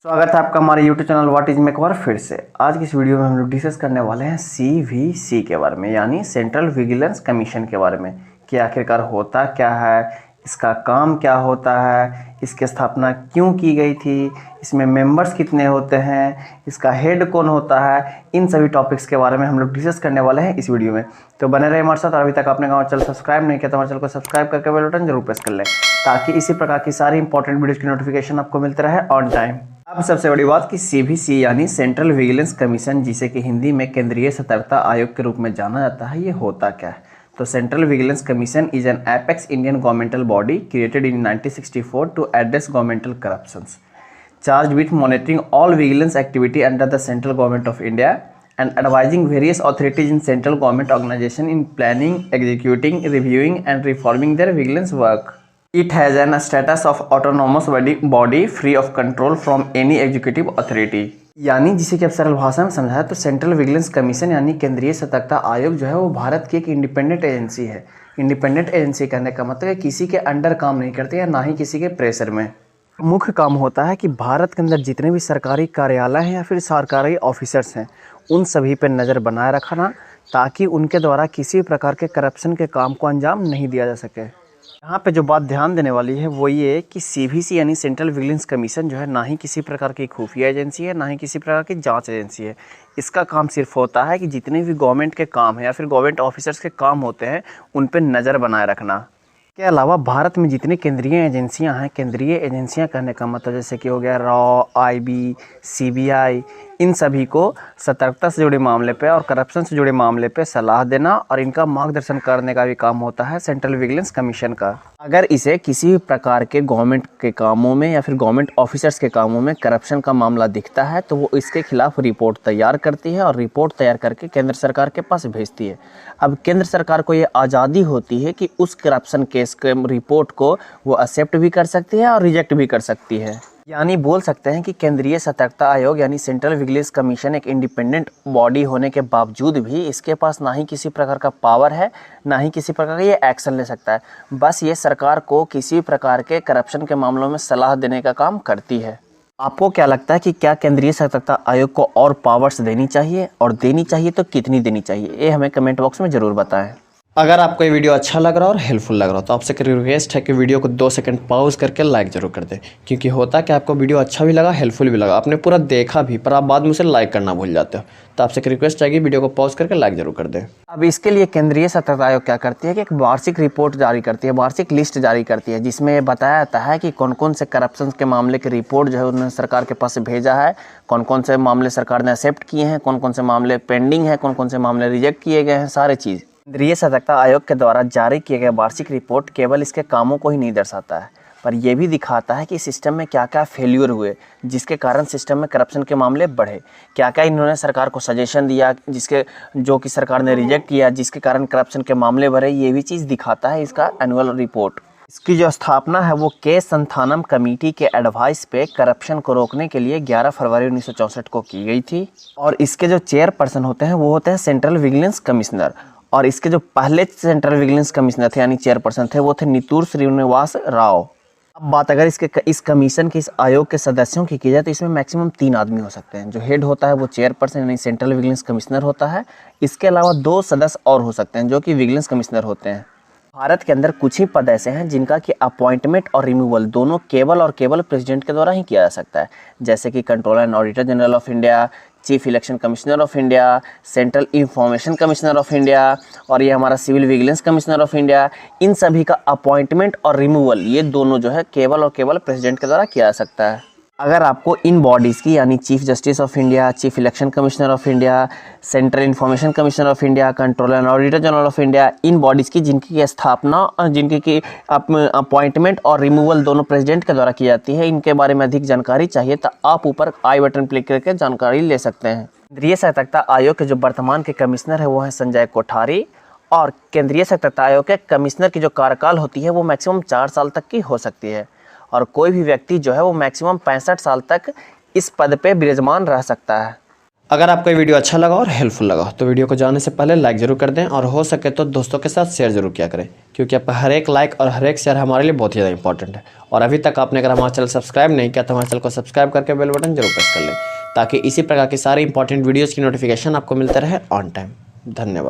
स्वागत है आपका हमारे YouTube चैनल व्हाट इज में एक बार फिर से। आज की इस वीडियो में हम लोग डिस्कस करने वाले हैं CVC के बारे में, यानी सेंट्रल विजिलेंस कमीशन के बारे में कि आखिरकार होता क्या है, इसका काम क्या होता है, इसकी स्थापना क्यों की गई थी, इसमें मेंबर्स कितने होते हैं, इसका हेड कौन होता है। इन सभी टॉपिक्स के बारे में हम लोग डिस्कस करने वाले हैं इस वीडियो में। तो बने रहे हमारे साथ। और अभी तक आपने हमारा चैनल सब्सक्राइब नहीं किया तो हमारे चैनल को सब्सक्राइब करके बेल बटन जरूर प्रेस कर लें, ताकि इसी प्रकार की सारी इंपॉर्टेंट वीडियोज की नोटिफिकेशन आपको मिलते रहे ऑन टाइम। अब सबसे बड़ी बात कि CVC यानी सेंट्रल विजिलेंस कमीशन, जिसे कि हिंदी में केंद्रीय सतर्कता आयोग के रूप में जाना जाता है, ये होता क्या है। तो Central Vigilance Commission is an apex Indian governmental body created in 1964 to address governmental corruptions, charge with monitoring all vigilance activity under the central government of India and advising various authorities in central government organization in planning, executing, reviewing and reforming their vigilance work. It has a status of autonomous body free of control from any executive authority. यानी जिसे कि अब सरल भाषा में समझाया तो Central Vigilance commission यानी केंद्रीय सतर्कता आयोग जो है वो भारत की एक इंडिपेंडेंट एजेंसी है। इंडिपेंडेंट एजेंसी कहने का मतलब है किसी के अंडर काम नहीं करते या ना ही किसी के प्रेशर में। मुख्य काम होता है कि भारत के अंदर जितने भी सरकारी कार्यालय हैं या फिर सरकारी ऑफिसर्स हैं, उन सभी पर नज़र बनाए रखना, ताकि उनके द्वारा किसी प्रकार के करप्शन के काम को अंजाम नहीं दिया जा सके। यहाँ पे जो बात ध्यान देने वाली है वो ये कि CVC यानी सेंट्रल विजिलेंस कमीशन जो है ना ही किसी प्रकार की खुफिया एजेंसी है, ना ही किसी प्रकार की जांच एजेंसी है। इसका काम सिर्फ होता है कि जितने भी गवर्नमेंट के काम हैं या फिर गवर्नमेंट ऑफिसर्स के काम होते हैं, उन पर नज़र बनाए रखना। के अलावा भारत में जितनी केंद्रीय एजेंसियां हैं, केंद्रीय एजेंसियां कहने का मतलब जैसे कि हो गया रॉ, IB, CBI, इन सभी को सतर्कता से जुड़े मामले पे और करप्शन से जुड़े मामले पे सलाह देना और इनका मार्गदर्शन करने का भी काम होता है सेंट्रल विजिलेंस कमीशन का। अगर इसे किसी भी प्रकार के गवर्नमेंट के कामों में या फिर गवर्नमेंट ऑफिसर्स के कामों में करप्शन का मामला दिखता है तो वो इसके खिलाफ रिपोर्ट तैयार करती है और रिपोर्ट तैयार करके केंद्र सरकार के पास भेजती है। अब केंद्र सरकार को ये आज़ादी होती है कि उस करप्शन केस के रिपोर्ट को वो एक्सेप्ट भी कर सकती है और रिजेक्ट भी कर सकती है। यानी बोल सकते हैं कि केंद्रीय सतर्कता आयोग यानी सेंट्रल विजिलेंस कमीशन एक इंडिपेंडेंट बॉडी होने के बावजूद भी इसके पास ना ही किसी प्रकार का पावर है, ना ही किसी प्रकार का ये एक्शन ले सकता है। बस ये सरकार को किसी प्रकार के करप्शन के मामलों में सलाह देने का काम करती है। आपको क्या लगता है कि क्या केंद्रीय सतर्कता आयोग को और पावर्स देनी चाहिए, और देनी चाहिए तो कितनी देनी चाहिए, ये हमें कमेंट बॉक्स में ज़रूर बताएं। अगर आपको ये वीडियो अच्छा लग रहा हो और हेल्पफुल लग रहा हो तो आपसे रिक्वेस्ट है कि वीडियो को 2 सेकंड पॉज करके लाइक जरूर कर दें, क्योंकि होता कि आपको वीडियो अच्छा भी लगा, हेल्पफुल भी लगा, आपने पूरा देखा भी, पर आप बाद में उसे लाइक करना भूल जाते हो। तो आपसे रिक्वेस्ट है कि वीडियो को पॉज करके लाइक जरूर कर दें। अब इसके लिए केंद्रीय सतर्कता आयोग क्या करती है कि एक वार्षिक रिपोर्ट जारी करती है, वार्षिक लिस्ट जारी करती है, जिसमें ये बताया जाता है कि कौन कौन से करप्शन के मामले की रिपोर्ट जो है उन्होंने सरकार के पास भेजा है, कौन कौन से मामले सरकार ने एक्सेप्ट किए हैं, कौन कौन से मामले पेंडिंग हैं, कौन कौन से मामले रिजेक्ट किए गए हैं, सारे चीज़। केंद्रीय सतर्कता आयोग के द्वारा जारी किए गए वार्षिक रिपोर्ट केवल इसके कामों को ही नहीं दर्शाता है, पर यह भी दिखाता है कि सिस्टम में क्या क्या फेल्यूर हुए जिसके कारण सिस्टम में करप्शन के मामले बढ़े, क्या क्या इन्होंने सरकार को सजेशन दिया जो कि सरकार ने रिजेक्ट किया जिसके कारण करप्शन के मामले बढ़े। ये भी चीज़ दिखाता है इसका एनुअल रिपोर्ट। इसकी जो स्थापना है वो के संथानम कमेटी के एडवाइस पे करप्शन को रोकने के लिए 11 फरवरी 1964 को की गई थी, और इसके जो चेयरपर्सन होते हैं वो होते हैं सेंट्रल विजिलेंस कमिश्नर, और इसके जो पहले सेंट्रल विजिलेंस कमिश्नर थे यानी चेयरपर्सन थे वो थे नितूर श्रीनिवास राव। अब बात अगर इस कमीशन के, इस आयोग के सदस्यों की जाए तो इसमें मैक्सिमम 3 आदमी हो सकते हैं। जो हेड होता है वो चेयरपर्सन यानी सेंट्रल विजिलेंस कमिश्नर होता है। इसके अलावा 2 सदस्य और हो सकते हैं जो कि विजिलेंस कमिश्नर होते हैं। भारत के अंदर कुछ ही पद ऐसे हैं जिनका कि अपॉइंटमेंट और रिमूवल दोनों केवल प्रेसिडेंट के द्वारा ही किया जा सकता है, जैसे कि controller and auditor general of India, chief election commissioner of India, central information commissioner of India, और ये हमारा civil vigilance commissioner of India. इन सभी का अपॉइंटमेंट और रिमूवल ये दोनों जो है केवल प्रेसिडेंट के द्वारा किया जा सकता है। अगर आपको इन बॉडीज़ की यानी chief justice of India, chief election commissioner of India, central information commissioner of India, controller and auditor general of India, in bodies की जिनकी स्थापना और जिनकी अपॉइंटमेंट और रिमूवल दोनों प्रेसिडेंट के द्वारा की जाती है, इनके बारे में अधिक जानकारी चाहिए तो आप ऊपर आई बटन क्लिक करके जानकारी ले सकते हैं। केंद्रीय सतर्कता आयोग के जो वर्तमान के कमिश्नर है वो है संजय कोठारी, और केंद्रीय सतर्कता आयोग के कमिश्नर की जो कार्यकाल होती है वो मैक्सिमम 4 साल तक की हो सकती है, और कोई भी व्यक्ति जो है वो मैक्सिमम 65 साल तक इस पद पे विराजमान रह सकता है। अगर आपको ये वीडियो अच्छा लगा और हेल्पफुल लगा तो वीडियो को जाने से पहले लाइक ज़रूर कर दें और हो सके तो दोस्तों के साथ शेयर ज़रूर किया करें, क्योंकि आपका हर एक लाइक और हर एक शेयर हमारे लिए बहुत ही ज़्यादा इंपॉर्टेंट है। और अभी तक आपने अगर हमारा चैनल सब्सक्राइब नहीं किया तो हमारे चैनल को सब्सक्राइब करके बेल बटन जरूर प्रेस कर लें, ताकि इसी प्रकार की सारी इंपॉर्टेंट वीडियोज़ की नोटिफिकेशन आपको मिलते रहे ऑन टाइम। धन्यवाद।